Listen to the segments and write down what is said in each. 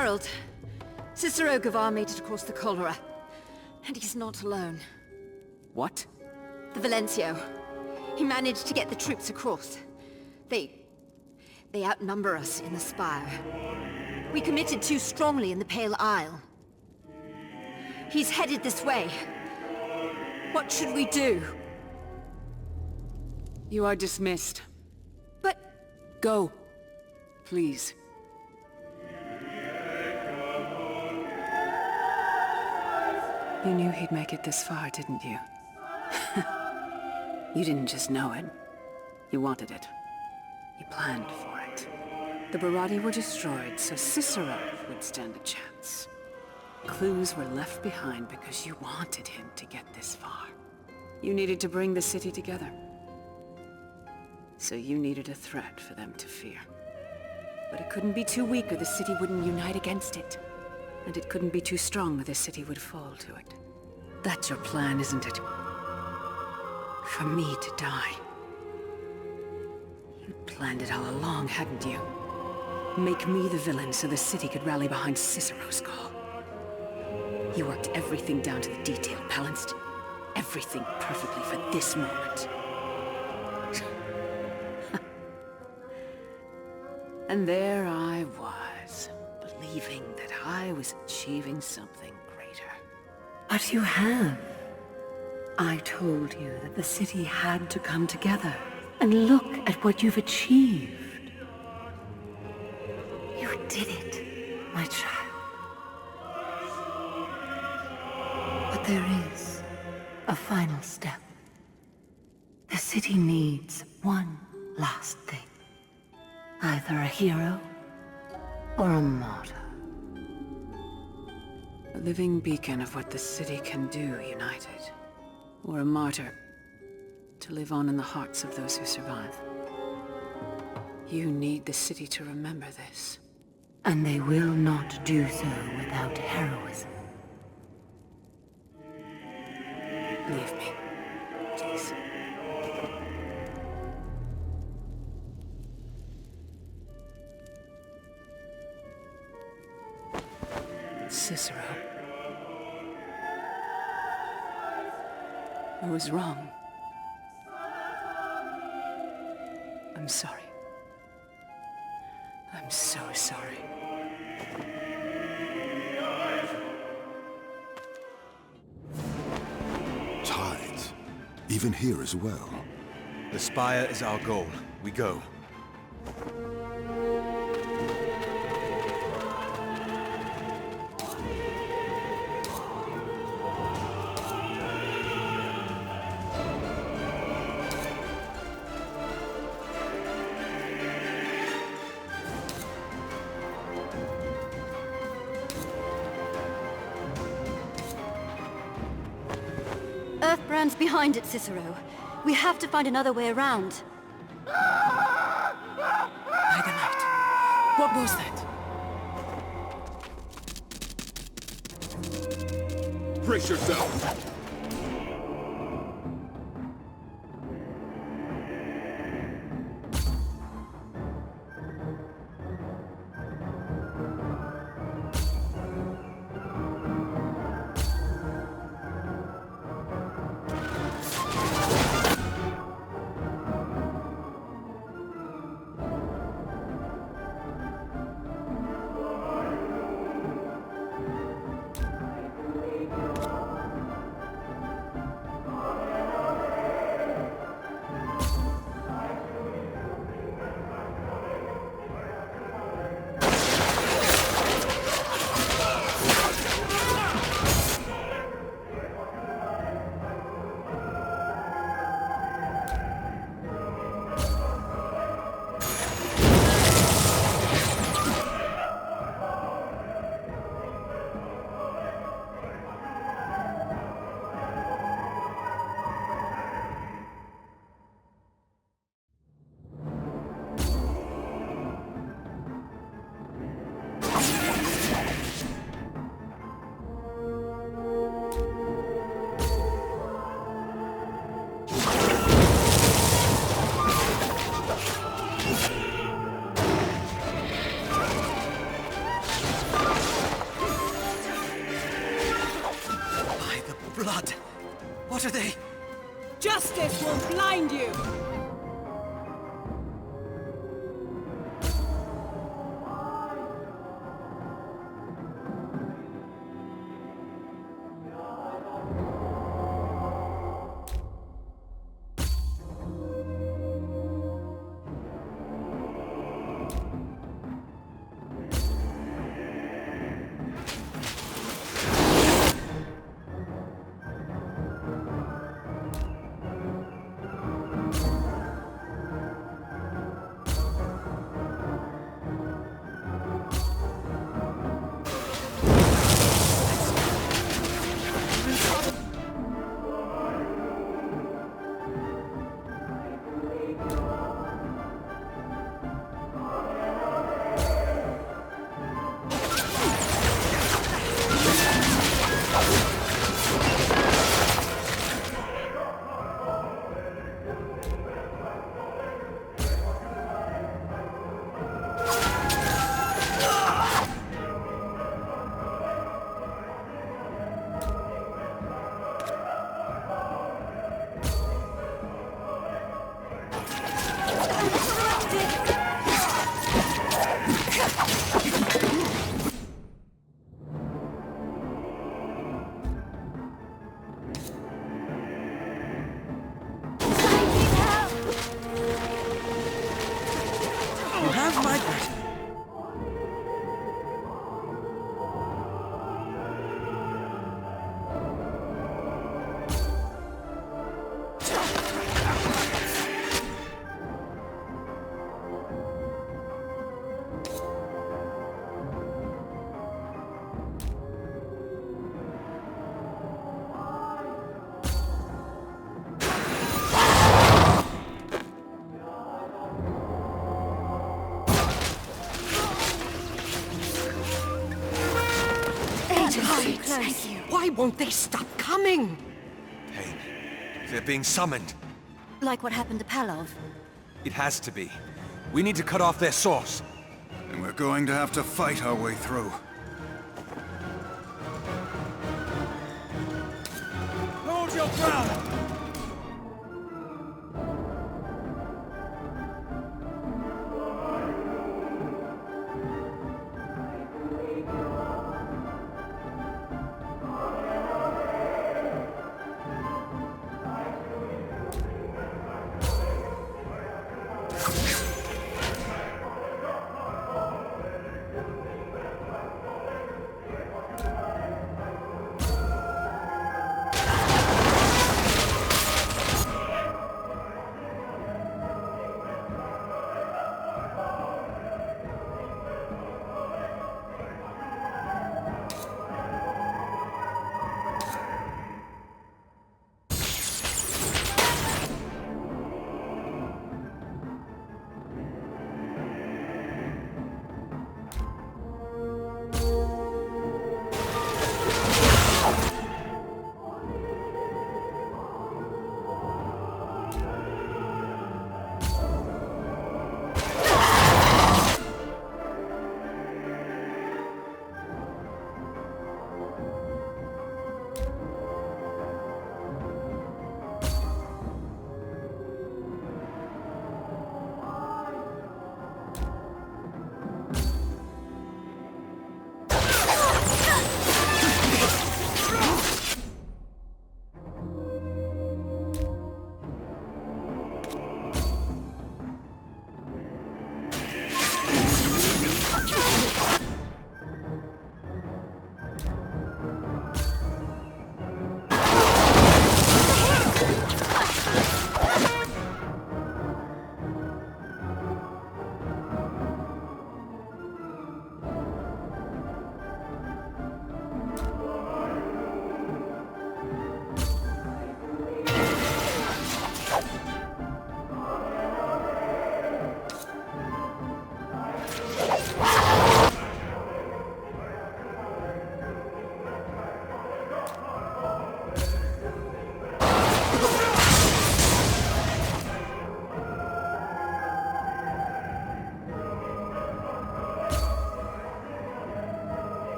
Herald. Cicero Gavar made it across the cholera. And he's not alone. What? The Valencio. He managed to get the troops across. They outnumber us in the spire. We committed too strongly in the Pale Isle. He's headed this way. What should we do? You are dismissed. But... Go. Please. You knew he'd make it this far, didn't you? You didn't just know it. You wanted it. You planned for it. The Barati were destroyed, so Cicero would stand a chance. Clues were left behind because you wanted him to get this far. You needed to bring the city together. So you needed a threat for them to fear. But it couldn't be too weak or the city wouldn't unite against it. And it couldn't be too strong or the city would fall to it. That's your plan, isn't it? For me to die. You'd planned it all along, hadn't you? Make me the villain so the city could rally behind Cicero's call. You worked everything down to the detail, balanced everything perfectly for this moment. And there I was, believing that I was achieving something greater. But you have. I told you that the city had to come together. And look at what you've achieved. You did it, my child. But there is a final step. The city needs one last thing. Either a hero or a martyr. A living beacon of what the city can do united. Or a martyr to live on in the hearts of those who survive. You need the city to remember this. And they will not do so without heroism. Leave me, please. Cicero. I was wrong. I'm sorry. I'm so sorry. Tides. Even here as well. The spire is our goal. We go. Earthbrand's behind it, Cicero. We have to find another way around. By the light. What was that? Brace yourself! blood. What are they? Justice will blind you! Thank you. Why won't they stop coming? Hey, they're being summoned. Like what happened to Palov? It has to be. We need to cut off their source. And we're going to have to fight our way through. Hold your ground!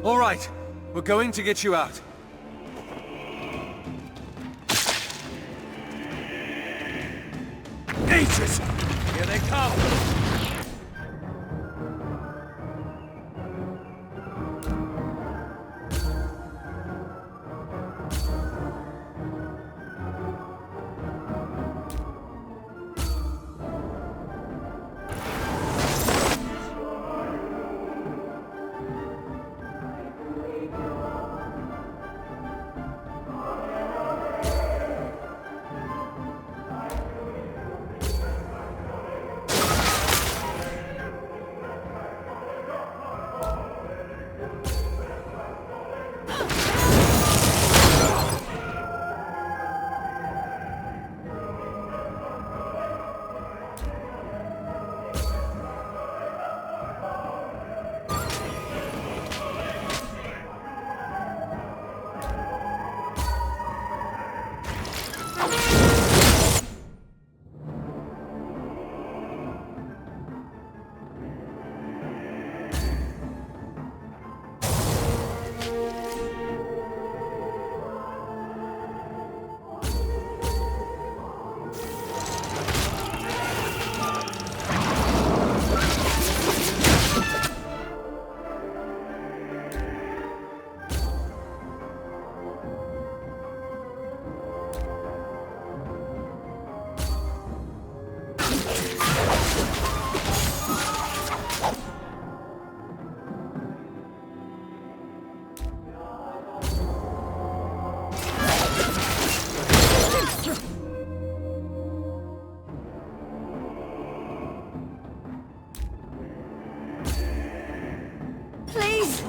All right, we're going to get you out. Ages! Here they come! Please!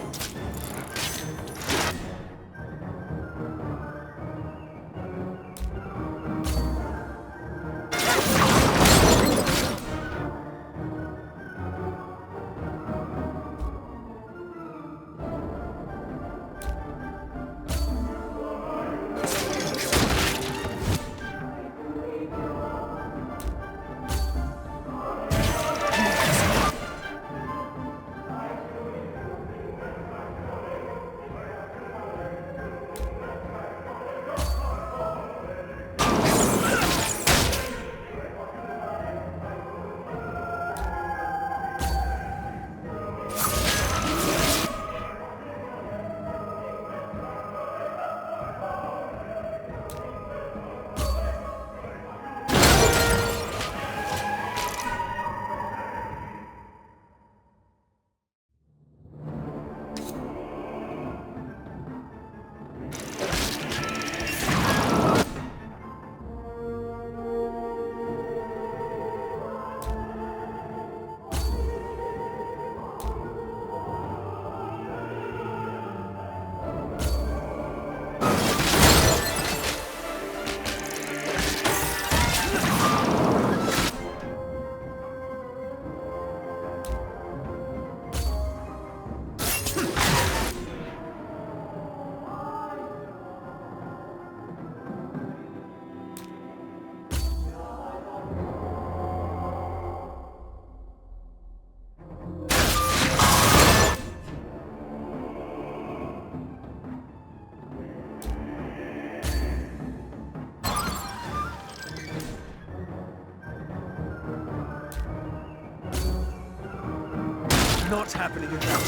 Not happening again.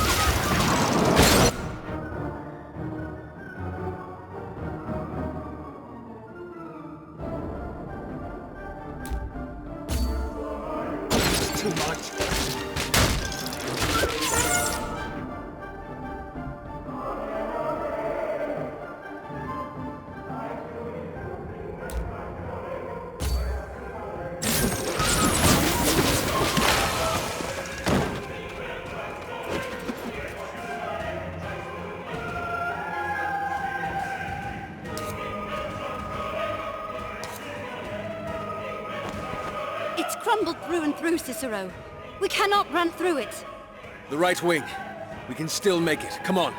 Too much. It's crumbled through and through, Cicero. We cannot run through it. The right wing. We can still make it. Come on.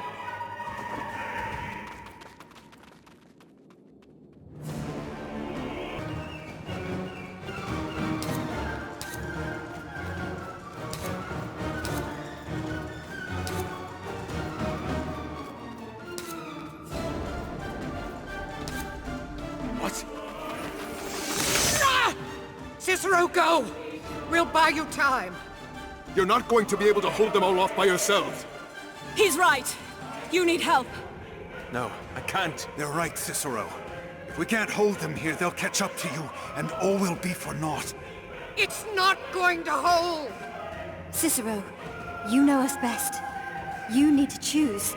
Cicero, go! We'll buy you time. You're not going to be able to hold them all off by yourselves. He's right. You need help. No, I can't. They're right, Cicero. If we can't hold them here, they'll catch up to you, and all will be for naught. It's not going to hold! Cicero, you know us best. You need to choose.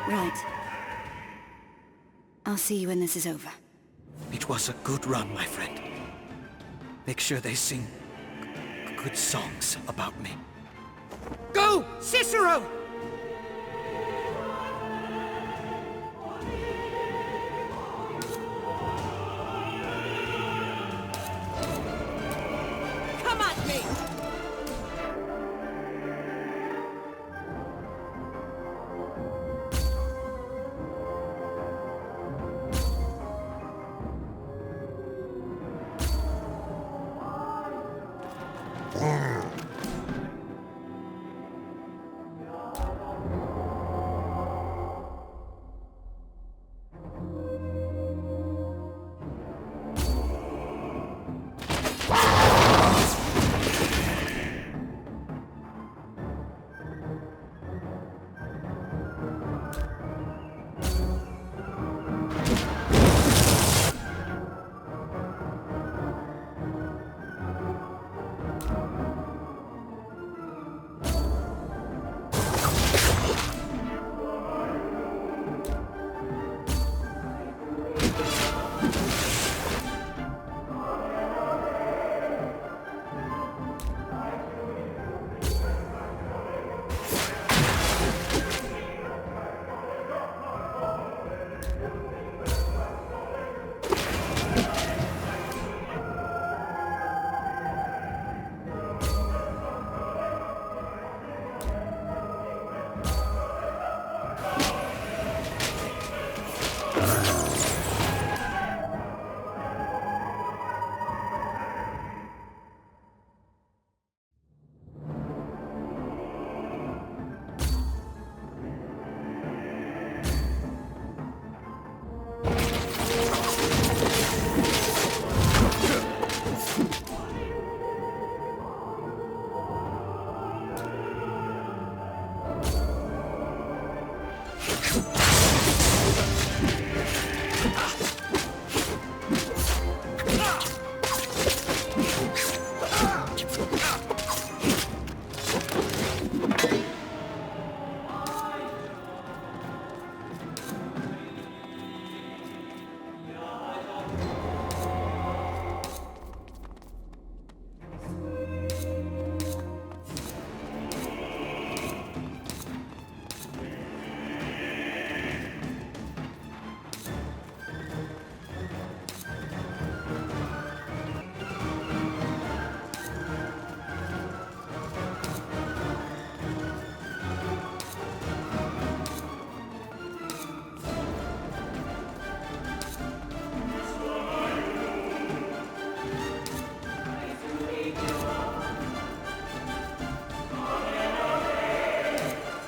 Right. I'll see you when this is over. It was a good run, my friend. Make sure they sing good songs about me. Go, Cicero! Come at me!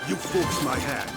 You forced my hand.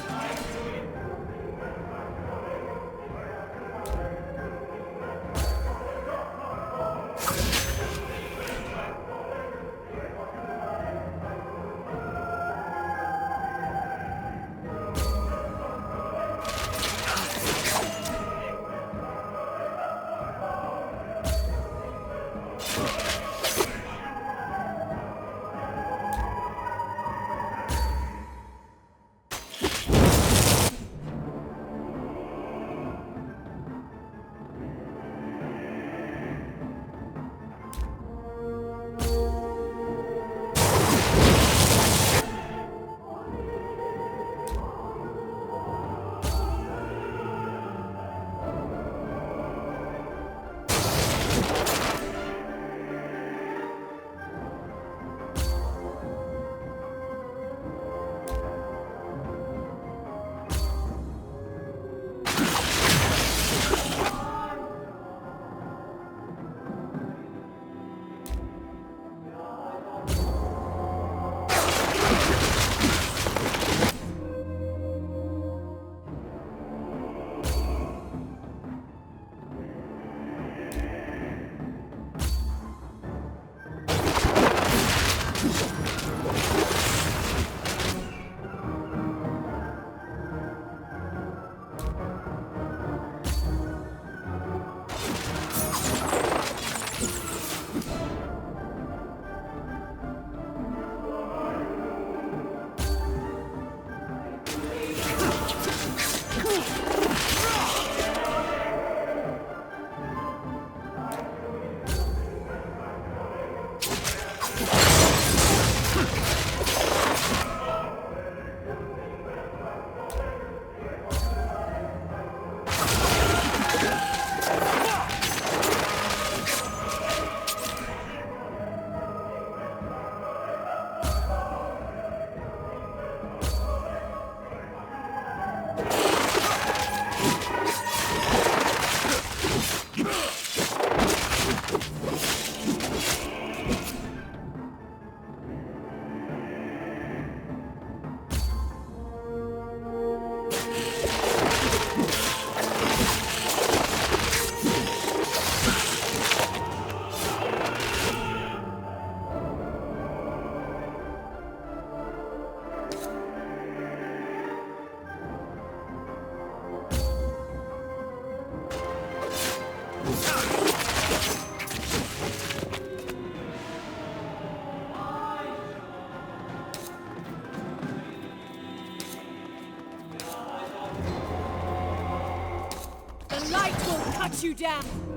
Cut you down!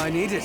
I needed.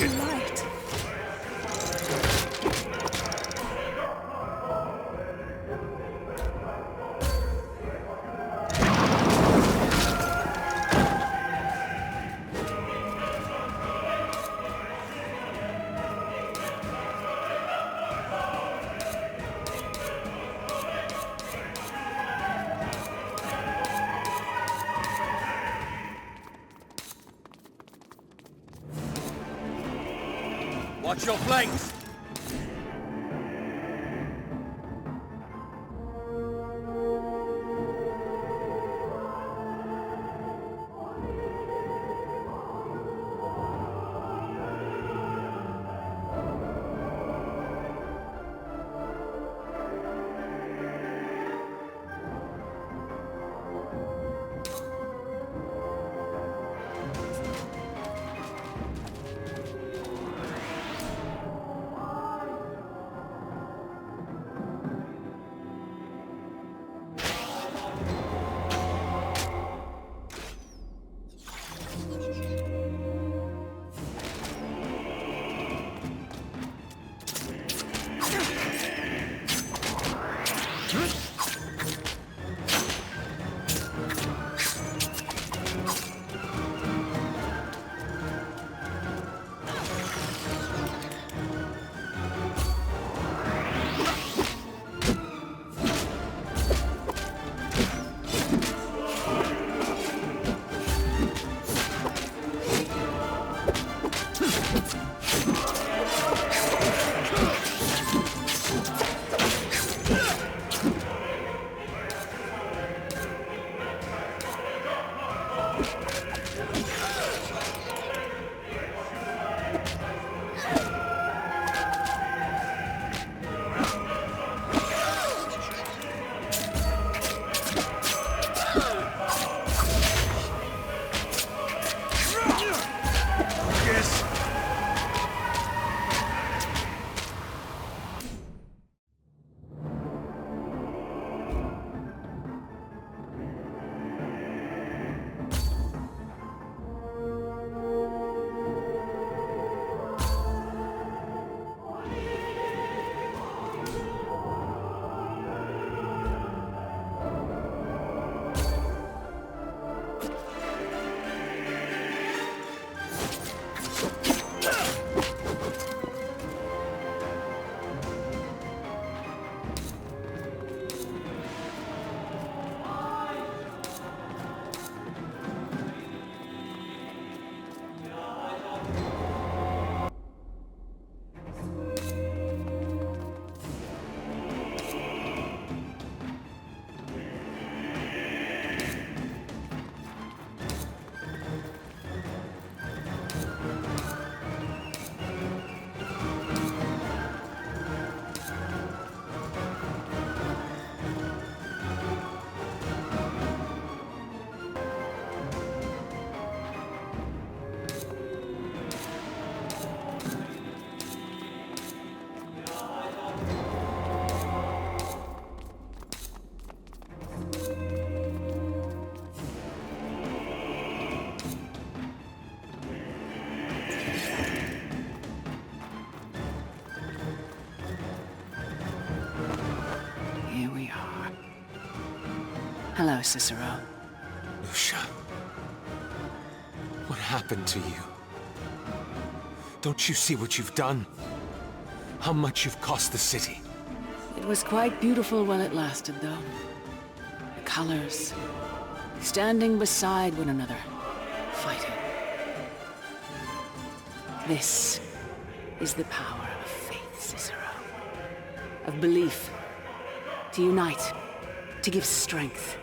Light. Watch your flanks! Hello, Cicero. Lucia. What happened to you? Don't you see what you've done? How much you've cost the city? It was quite beautiful while it lasted, though. The colors, standing beside one another, fighting. This is the power of faith, Cicero. Of belief. To unite, to give strength,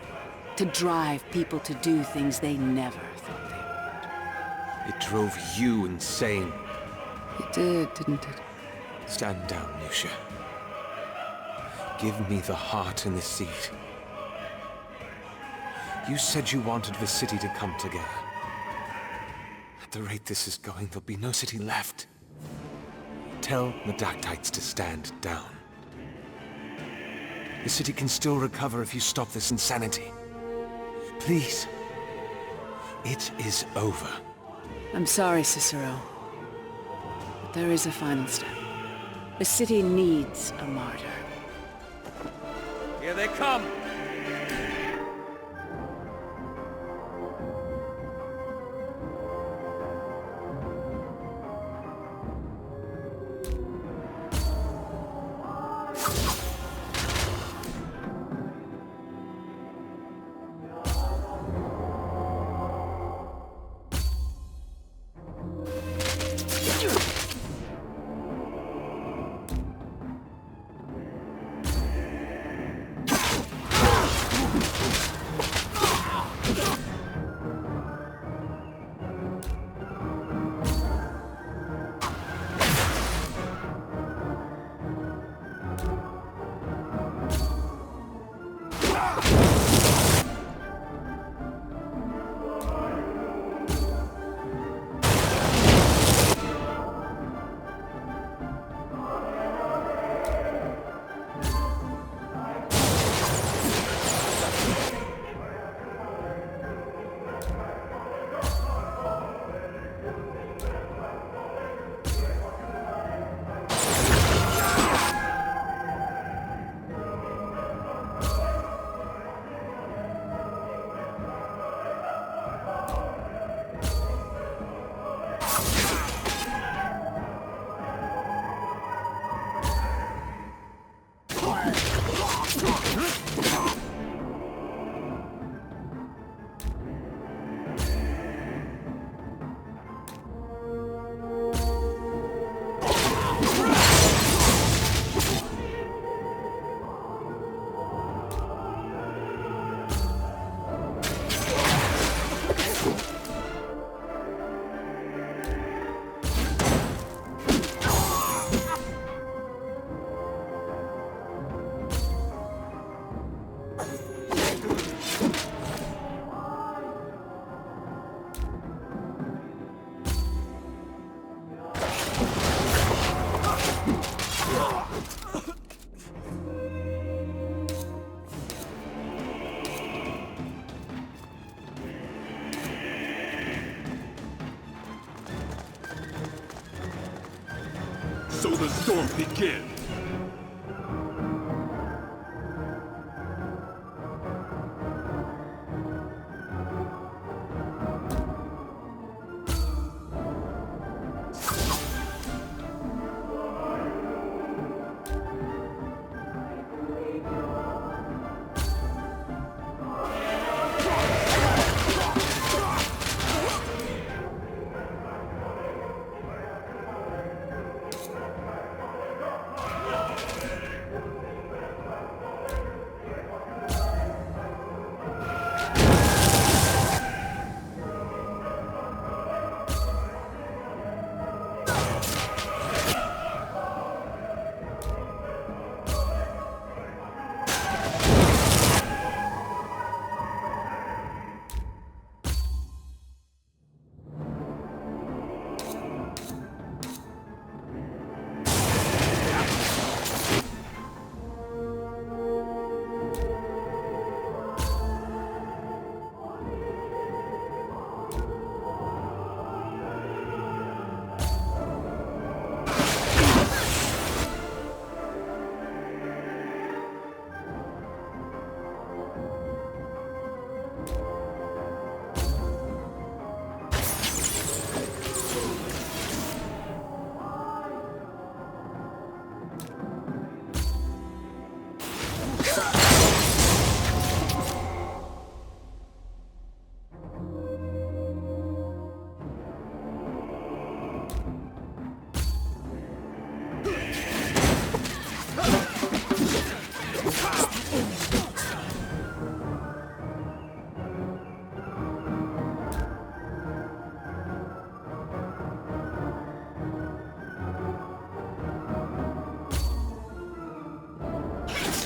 to drive people to do things they never thought they would. It drove you insane. It did, didn't it? Stand down, Lucia. Give me the heart and the seat. You said you wanted the city to come together. At the rate this is going, there'll be no city left. Tell the Dactytes to stand down. The city can still recover if you stop this insanity. Please. It is over. I'm sorry, Cicero. But there is a final step. The city needs a martyr. Here they come! So the storm begins.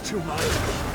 Too much.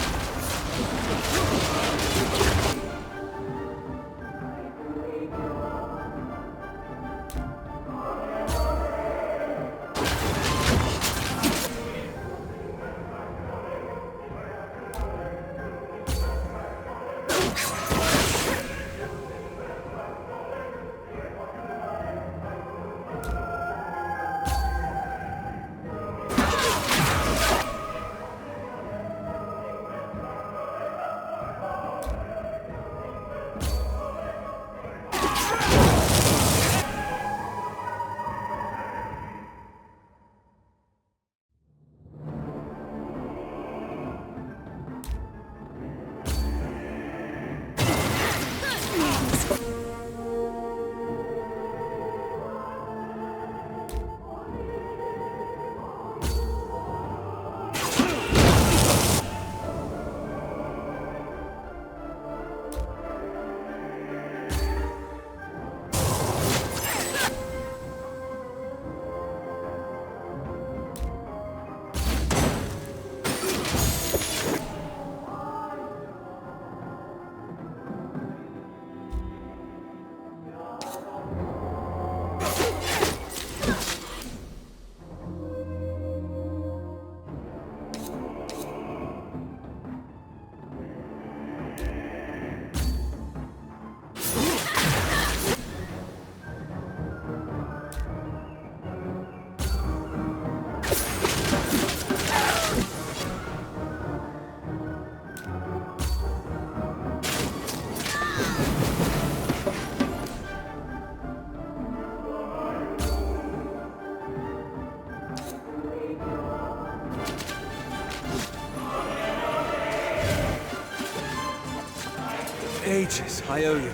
Ages, I owe you.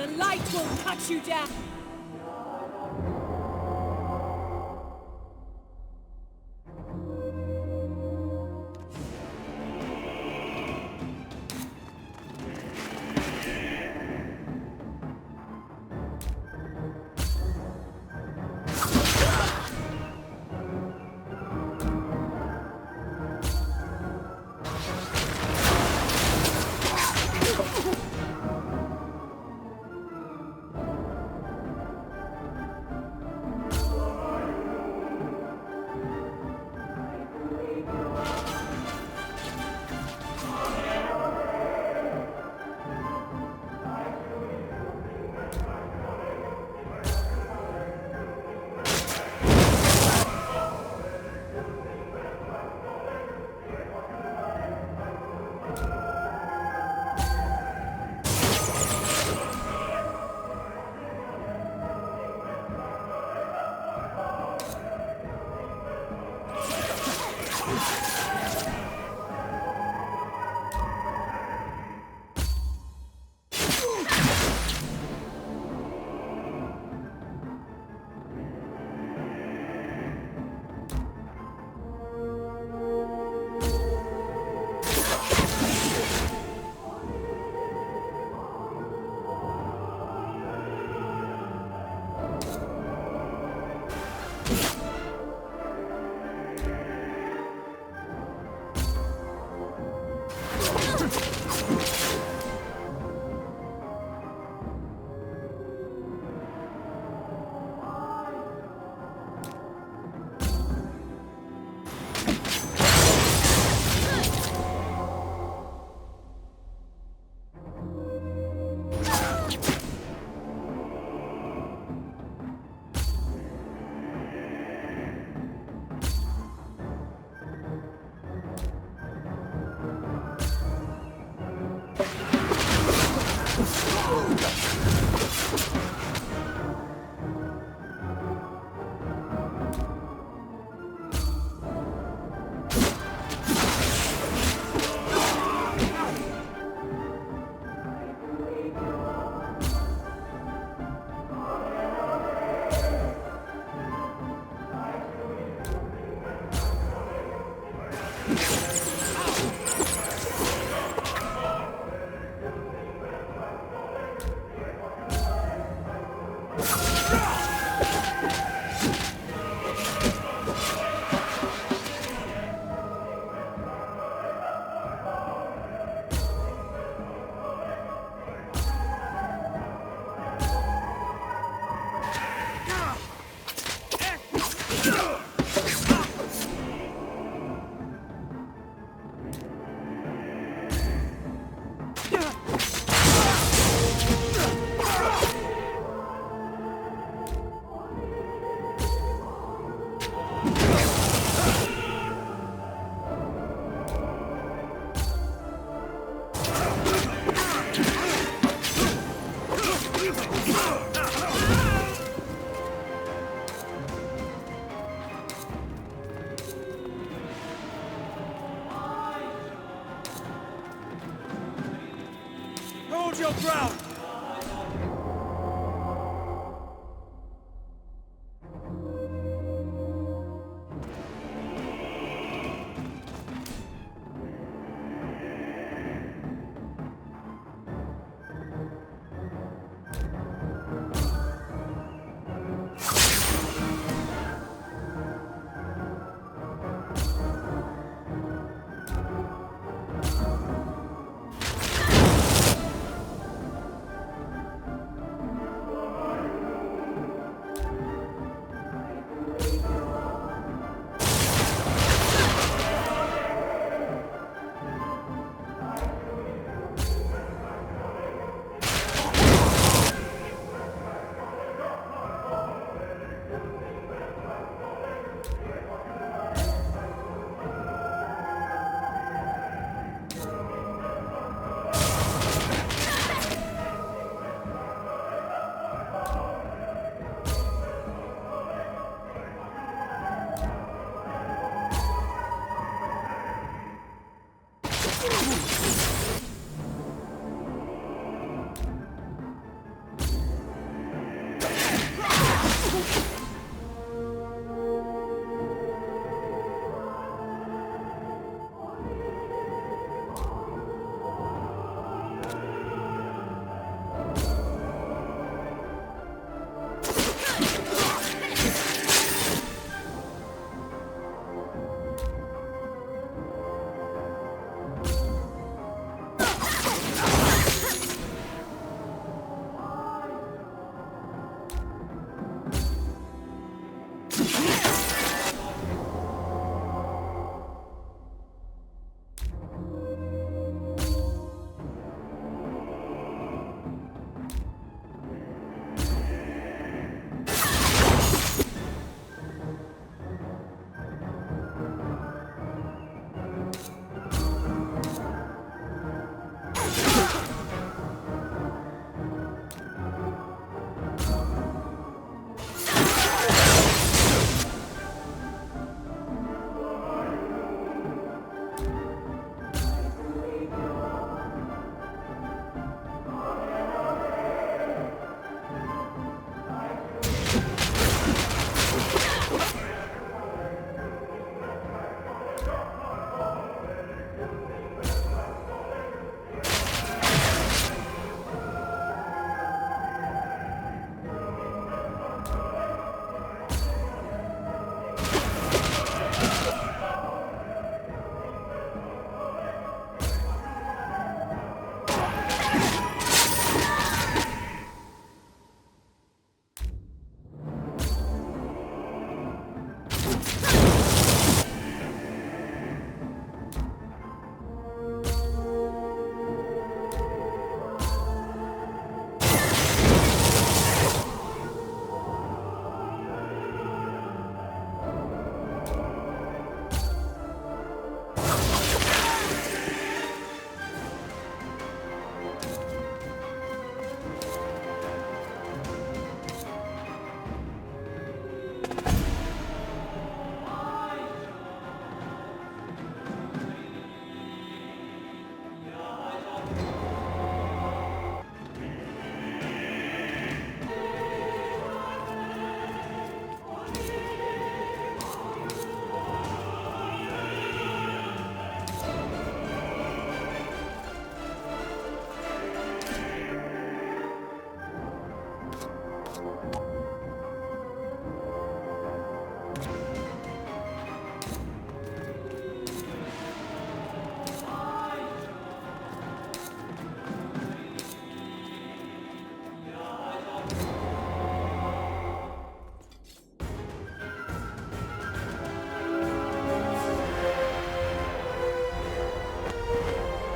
The light will cut you down! Hold your ground!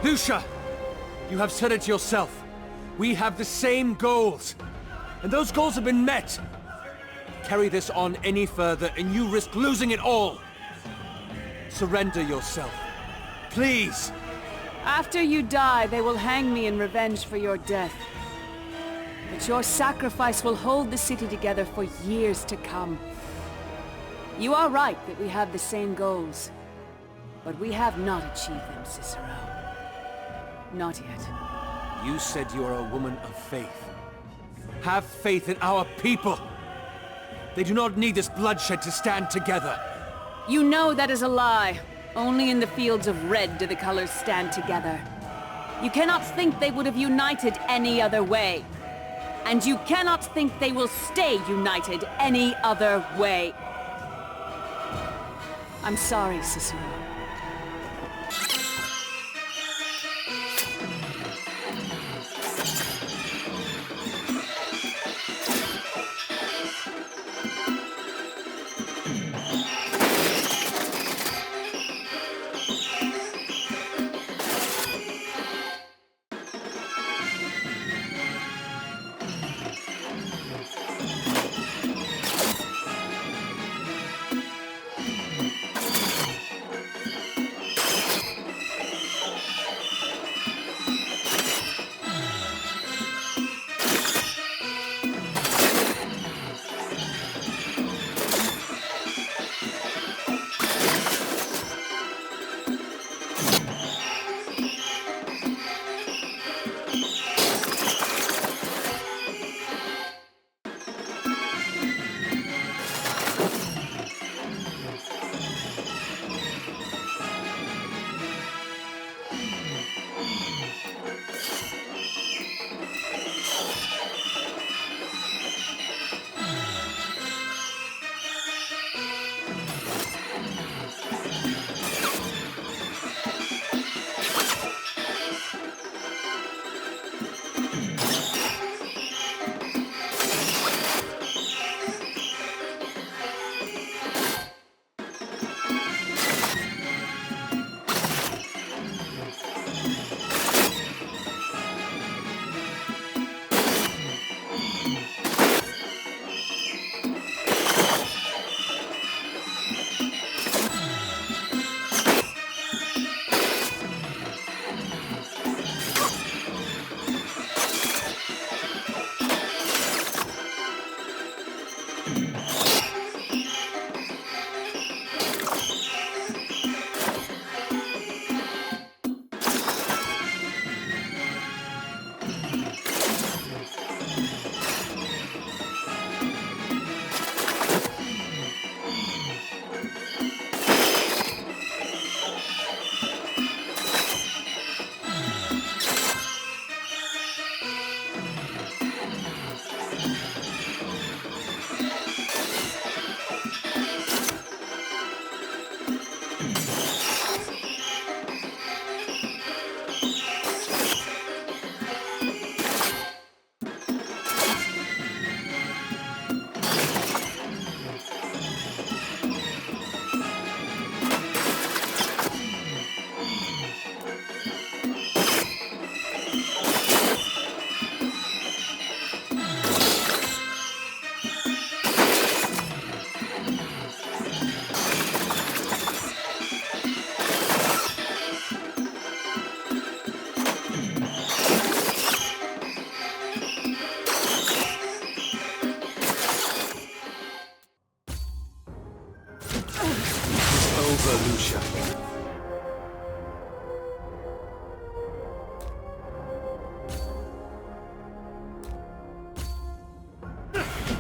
Lucia! You have said it yourself. We have the same goals. And those goals have been met. Carry this on any further and you risk losing it all. Surrender yourself. Please! After you die, they will hang me in revenge for your death. But your sacrifice will hold the city together for years to come. You are right that we have the same goals. But we have not achieved them, Cicero. Not yet. You said you are a woman of faith. Have faith in our people. They do not need this bloodshed to stand together. You know that is a lie. Only in the fields of red do the colors stand together. You cannot think they would have united any other way. And you cannot think they will stay united any other way. I'm sorry, Cicero.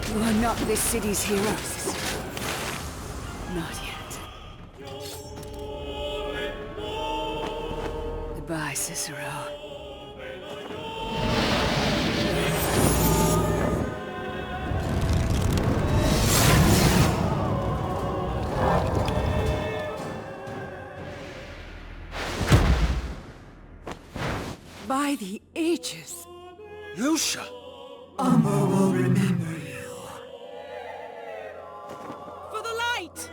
You are not this city's heroes. Not yet. Goodbye, Cicero. By the ages! Lucia! Омбре will remember you. For the light!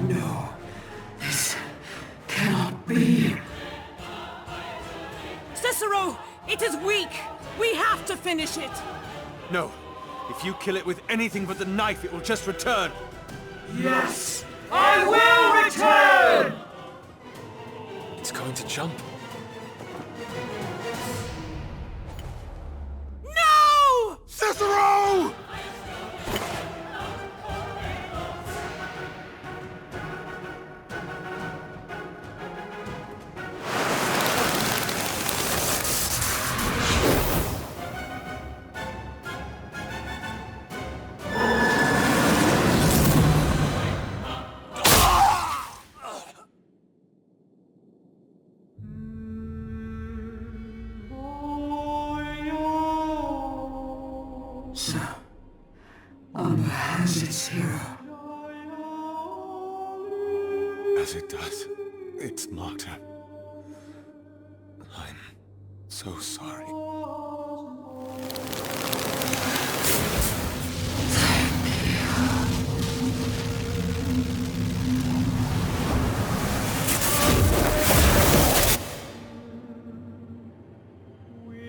No, this cannot be. Cicero! It is weak! We have to finish it! No. If you kill it with anything but the knife, it will just return. Yes! I will return! It's going to jump. No! Cicero! So, Ombre has its hero. As it does. Its martyr. I'm so sorry.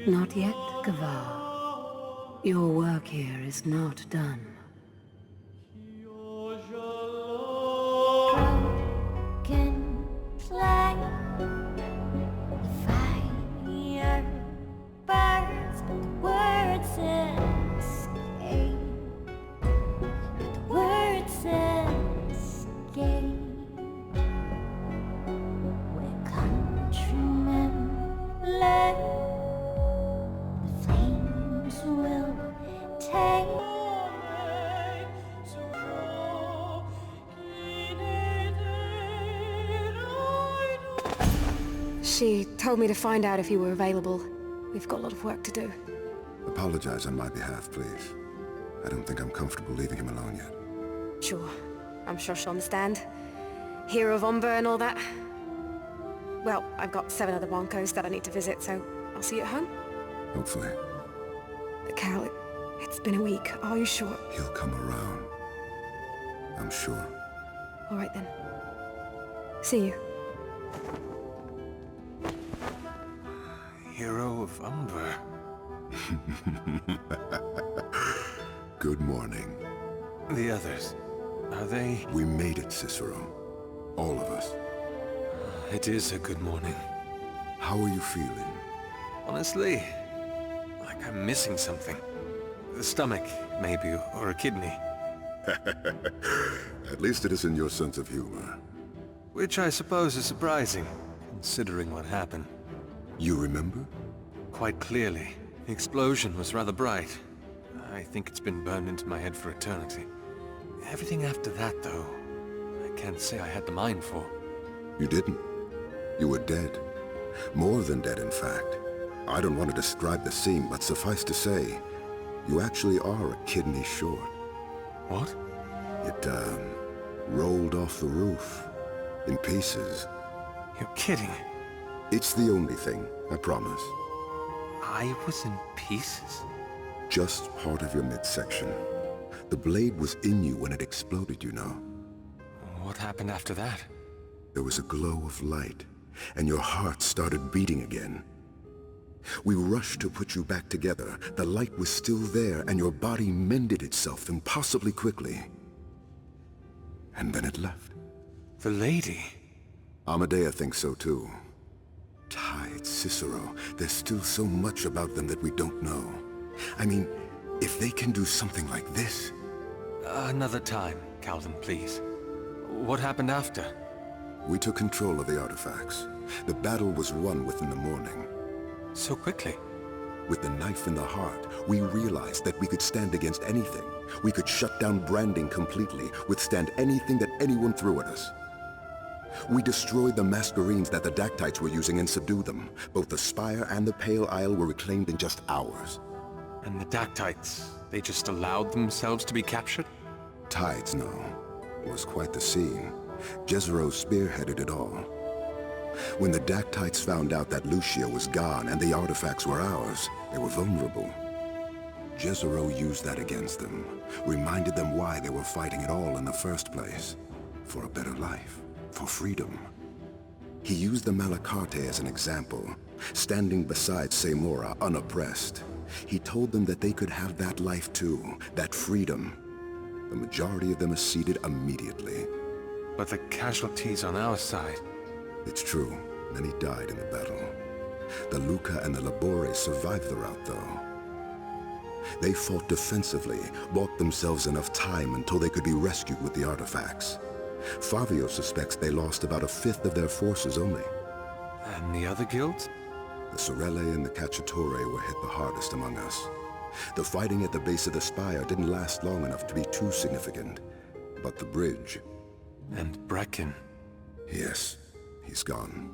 Not yet, Gavar. Your work here is not done. Broken flag, the fire burns, but the words escape. But the words escape. Where countrymen lay, the flames will take. She told me to find out if you were available. We've got a lot of work to do. Apologize on my behalf, please. I don't think I'm comfortable leaving him alone yet. Sure. I'm sure she'll understand. Hero of Ombre and all that. Well, I've got 7 other Broncos that I need to visit, so I'll see you at home. Hopefully. Carol, it's been a week. Are you sure? He'll come around. I'm sure. All right then. See you. Hero of Ombre. Good morning. The others, are they? We made it, Cicero. All of us. It is a good morning. How are you feeling? Honestly, like I'm missing something. The stomach, maybe, or a kidney. At least it is in your sense of humor. Which I suppose is surprising, considering what happened. You remember? Quite clearly. The explosion was rather bright. I think it's been burned into my head for eternity. Everything after that, though, I can't say I had the mind for. You didn't. You were dead. More than dead, in fact. I don't want to describe the scene, but suffice to say, you actually are a kidney short. What? It, rolled off the roof. In pieces. You're kidding. It's the only thing, I promise. I was in pieces? Just part of your midsection. The blade was in you when it exploded, you know. What happened after that? There was a glow of light, and your heart started beating again. We rushed to put you back together. The light was still there, and your body mended itself impossibly quickly. And then it left. The lady? Amadea thinks so too. Tides, Cicero, there's still so much about them that we don't know. I mean, if they can do something like this... Another time, Calvin, please. What happened after? We took control of the artifacts. The battle was won within the morning. So quickly? With the knife in the heart, we realized that we could stand against anything. We could shut down branding completely, withstand anything that anyone threw at us. We destroyed the Masquerades that the Dactytes were using and subdued them. Both the Spire and the Pale Isle were reclaimed in just hours. And the Dactytes, they just allowed themselves to be captured? Tides, no. It was quite the scene. Jezero spearheaded it all. When the Dactytes found out that Lucia was gone and the artifacts were ours, they were vulnerable. Jezero used that against them, reminded them why they were fighting at all in the first place. for a better life, for freedom. He used the Malacarte as an example, standing beside Semora unoppressed. He told them that they could have that life too, that freedom. The majority of them acceded immediately. But the casualties on our side... It's true. Many died in the battle. The Luca and the Labore survived the rout, though. They fought defensively, bought themselves enough time until they could be rescued with the artifacts. Fabio suspects they lost about a fifth of their forces only. And the other guilds? The Sorelle and the Cacciatore were hit the hardest among us. The fighting at the base of the spire didn't last long enough to be too significant. But the bridge... And Brecken? Yes, he's gone.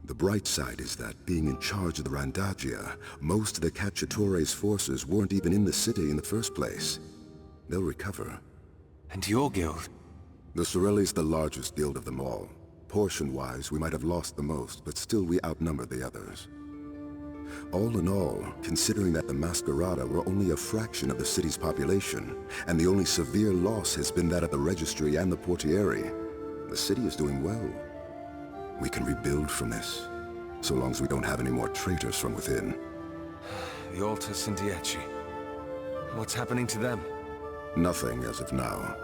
The bright side is that, being in charge of the Randaggia, most of the Cacciatore's forces weren't even in the city in the first place. They'll recover. And your guild? The Sorelli's the largest guild of them all. Portion-wise, we might have lost the most, but still we outnumber the others. All in all, considering that the Masquerada were only a fraction of the city's population, and the only severe loss has been that of the Registry and the Portieri, the city is doing well. We can rebuild from this, so long as we don't have any more traitors from within. The Alta Sintieci. What's happening to them? Nothing as of now.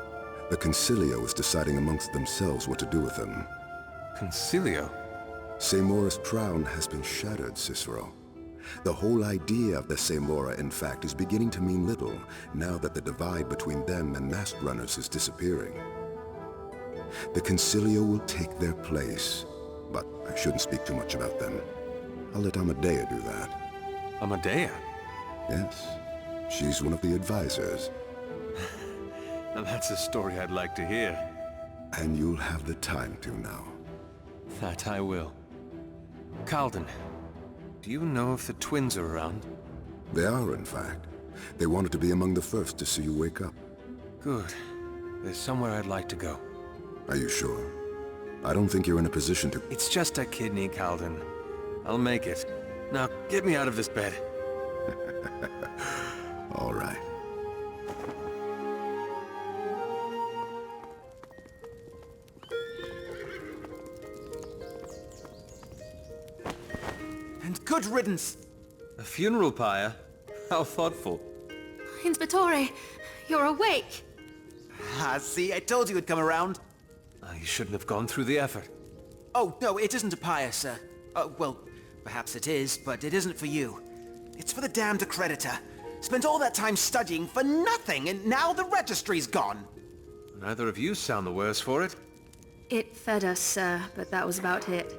The Concilio is deciding amongst themselves what to do with them. Concilio? Semora's crown has been shattered, Cicero. The whole idea of the Semora, in fact, is beginning to mean little, now that the divide between them and masked runners is disappearing. The Concilio will take their place, but I shouldn't speak too much about them. I'll let Amadea do that. Amadea? Yes. She's one of the advisors. And that's a story I'd like to hear. And you'll have the time to now. That I will. Calden, do you know if the twins are around? They are, in fact. They wanted to be among the first to see you wake up. Good. There's somewhere I'd like to go. Are you sure? I don't think you're in a position to... It's just a kidney, Calden. I'll make it. Now, get me out of this bed. All right. And good riddance! A funeral pyre? How thoughtful. Inspectore, you're awake. Ah, see, I told you it'd come around. You shouldn't have gone through the effort. Oh, no, it isn't a pyre, sir. Well, perhaps it is, but it isn't for you. It's for the damned accreditor. Spent all that time studying for nothing, and now the registry's gone. Neither of you sound the worse for it. It fed us, sir, but that was about it.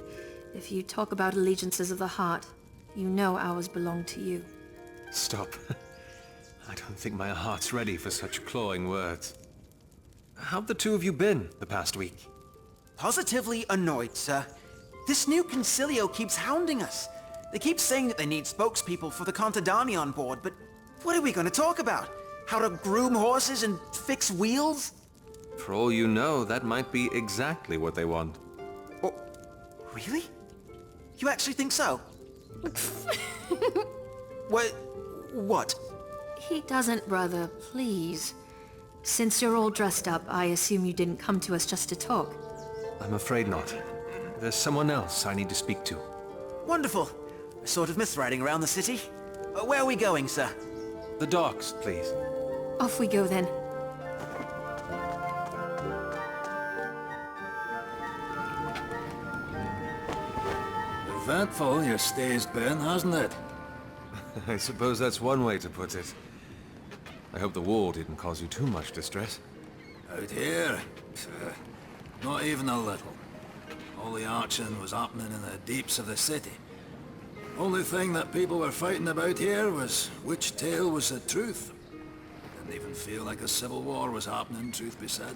If you talk about allegiances of the heart, you know ours belong to you. Stop. I don't think my heart's ready for such clawing words. How've the two of you been the past week? Positively annoyed, sir. This new Concilio keeps hounding us. They keep saying that they need spokespeople for the Contadani on board, but what are we going to talk about? How to groom horses and fix wheels? For all you know, that might be exactly what they want. Oh, really? You actually think so? What? He doesn't, brother, please. Since you're all dressed up, I assume you didn't come to us just to talk. I'm afraid not. There's someone else I need to speak to. Wonderful. I sort of miss riding around the city. Where are we going, sir? The docks, please. Off we go, then. Eventful your stay's been, hasn't it? I suppose that's one way to put it. I hope the war didn't cause you too much distress. Out here? Not even a little. All the action was happening in the deeps of the city. Only thing that people were fighting about here was which tale was the truth. Didn't even feel like a civil war was happening, truth be said.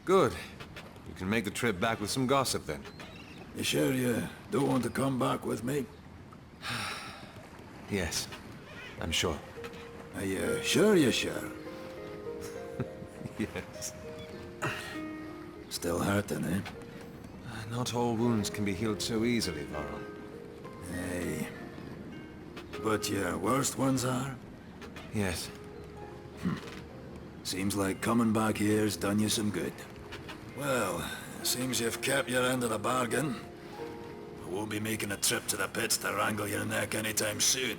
Good. You can make the trip back with some gossip then. You sure you don't want to come back with me? Yes, I'm sure. Are you sure you're sure? Yes. Still hurting, eh? Not all wounds can be healed so easily, Varl. Hey. But your worst ones are? Yes. Seems like coming back here's done you some good. Well, it seems you've kept your end of the bargain. I won't be making a trip to the pits to wrangle your neck anytime soon.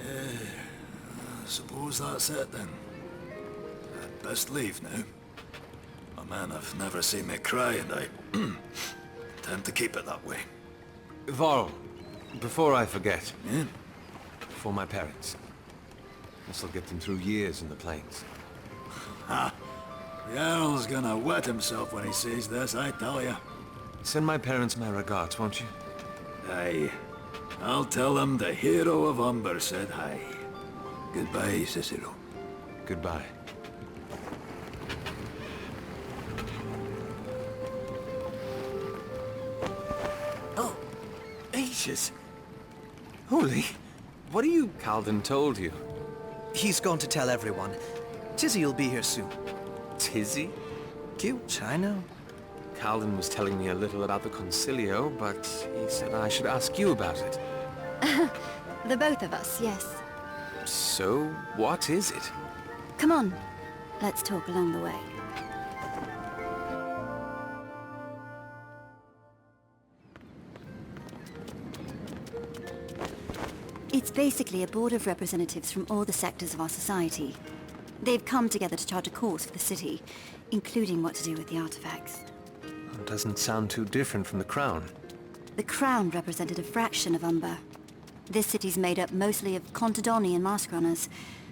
I suppose that's it then. I'd best leave now. A man have never seen me cry, and I tend to keep it that way. Varl, before I forget. Yeah? For my parents. This'll get them through years in the plains. Ha! The Earl's gonna wet himself when he sees this, I tell ya. Send my parents my regards, won't you? Aye. I'll tell them the hero of Омбре said hi. Goodbye, Cicero. Goodbye. Oh, ages. Holy, what are you... Calden told you. He's going to tell everyone. Tizzy'll be here soon. Tizzy? Cute, I know. Calden was telling me a little about the Concilio, but he said I should ask you about it. The both of us, yes. So, what is it? Come on, let's talk along the way. It's basically a board of representatives from all the sectors of our society. They've come together to chart a course for the city, including what to do with the artifacts. It doesn't sound too different from the Crown. The Crown represented a fraction of Омбре. This city's made up mostly of contadini and mask runners,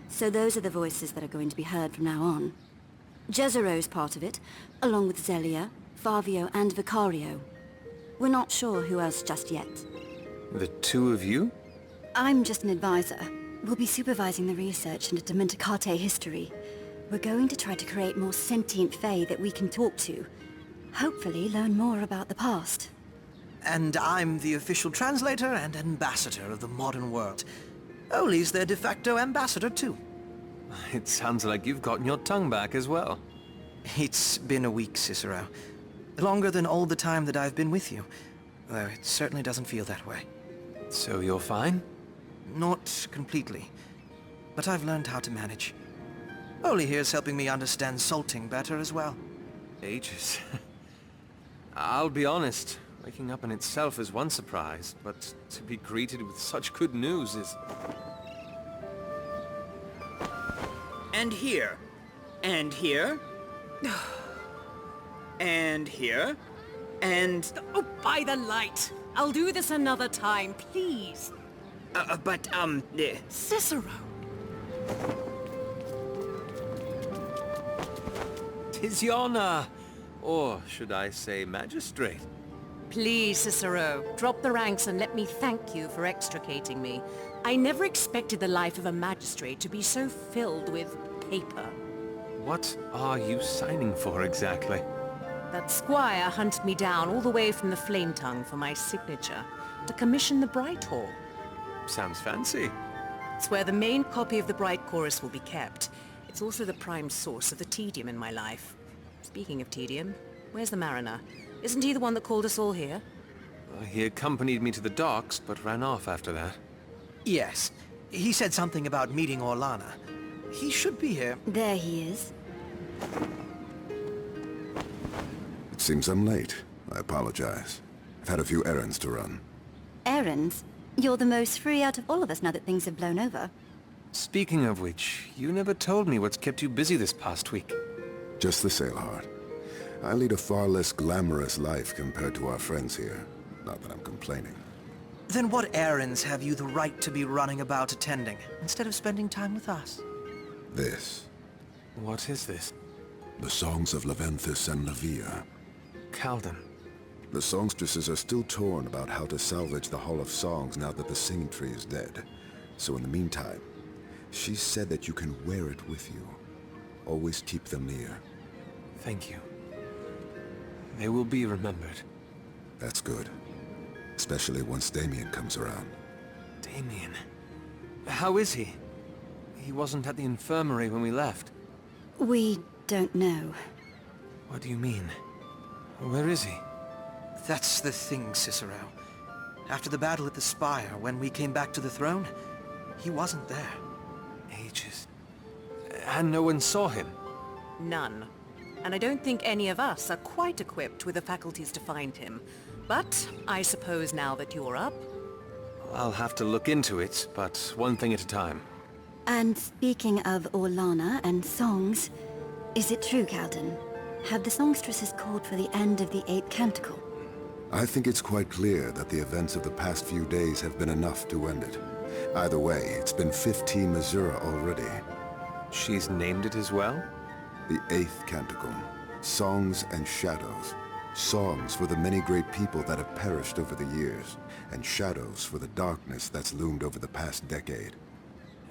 so those are the voices that are going to be heard from now on. Cesaro's part of it, along with Zelia, Favio and Vicario. We're not sure who else just yet. The two of you? I'm just an advisor. We'll be supervising the research into Dementacate history. We're going to try to create more sentient Fae that we can talk to. Hopefully learn more about the past. And I'm the official translator and ambassador of the modern world. Oli's their de facto ambassador too. It sounds like you've gotten your tongue back as well. It's been a week, Cicero. Longer than all the time that I've been with you. Though it certainly doesn't feel that way. So you're fine? Not completely. But I've learned how to manage. Oli here's helping me understand salting better as well. Ages. I'll be honest. Waking up in itself is one surprise, but to be greeted with such good news is... And here. And here. And here. And... Oh, by the light! I'll do this another time, please. Cicero! Tis your honor, or should I say magistrate? Please, Cicero, drop the ranks and let me thank you for extricating me. I never expected the life of a magistrate to be so filled with paper. What are you signing for exactly? That squire hunted me down all the way from the Flame Tongue for my signature to commission the Bright Hall. Sounds fancy. It's where the main copy of the Bright Chorus will be kept. It's also the prime source of the tedium in my life. Speaking of tedium, where's the mariner? Isn't he the one that called us all here? He accompanied me to the docks, but ran off after that. Yes. He said something about meeting Orlana. He should be here. There he is. It seems I'm late. I apologize. I've had a few errands to run. Errands? You're the most free out of all of us now that things have blown over. Speaking of which, you never told me what's kept you busy this past week. Just the sail heart. I lead a far less glamorous life compared to our friends here. Not that I'm complaining. Then what errands have you the right to be running about attending, instead of spending time with us? This. What is this? The songs of Leventhus and Levia. Calden. The songstresses are still torn about how to salvage the Hall of Songs now that the singing tree is dead. So in the meantime, she said that you can wear it with you. Always keep them near. Thank you. They will be remembered. That's good. Especially once Damien comes around. Damien? How is he? He wasn't at the infirmary when we left. We don't know. What do you mean? Where is he? That's the thing, Cicero. After the battle at the Spire, when we came back to the throne, he wasn't there. Ages. And no one saw him? None. and I don't think any of us are quite equipped with the faculties to find him. But I suppose now that you're up... I'll have to look into it, but one thing at a time. And speaking of Orlana and songs, is it true, Calden? Have the songstresses called for the end of the 8th canticle? I think it's quite clear that the events of the past few days have been enough to end it. Either way, it's been 15 Missouri already. She's named it as well? The 8th canticle. Songs and shadows. Songs for the many great people that have perished over the years, and shadows for the darkness that's loomed over the past decade.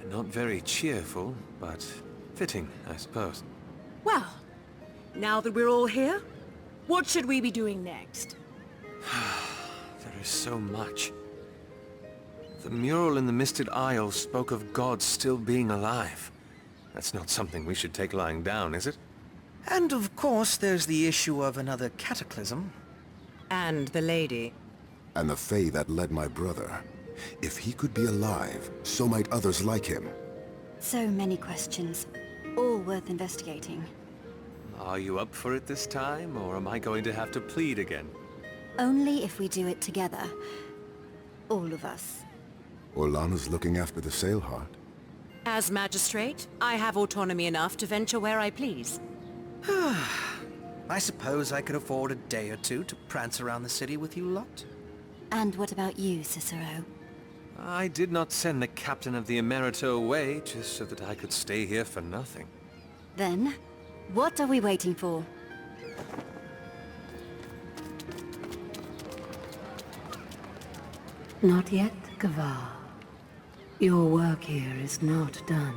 Not very cheerful, but fitting, I suppose. Well, now that we're all here, what should we be doing next? There is so much. The mural in the Misted Isle spoke of gods still being alive. That's not something we should take lying down, is it? And of course, there's the issue of another cataclysm. And the lady. And the Fae that led my brother. If he could be alive, so might others like him. So many questions, all worth investigating. Are you up for it this time, or am I going to have to plead again? Only if we do it together. All of us. Orlana's looking after the Sailheart. As magistrate, I have autonomy enough to venture where I please. I suppose I could afford a day or two to prance around the city with you lot. And what about you, Cicero? I did not send the captain of the Emerito away just so that I could stay here for nothing. Then, what are we waiting for? Not yet, Gavar. Your work here is not done.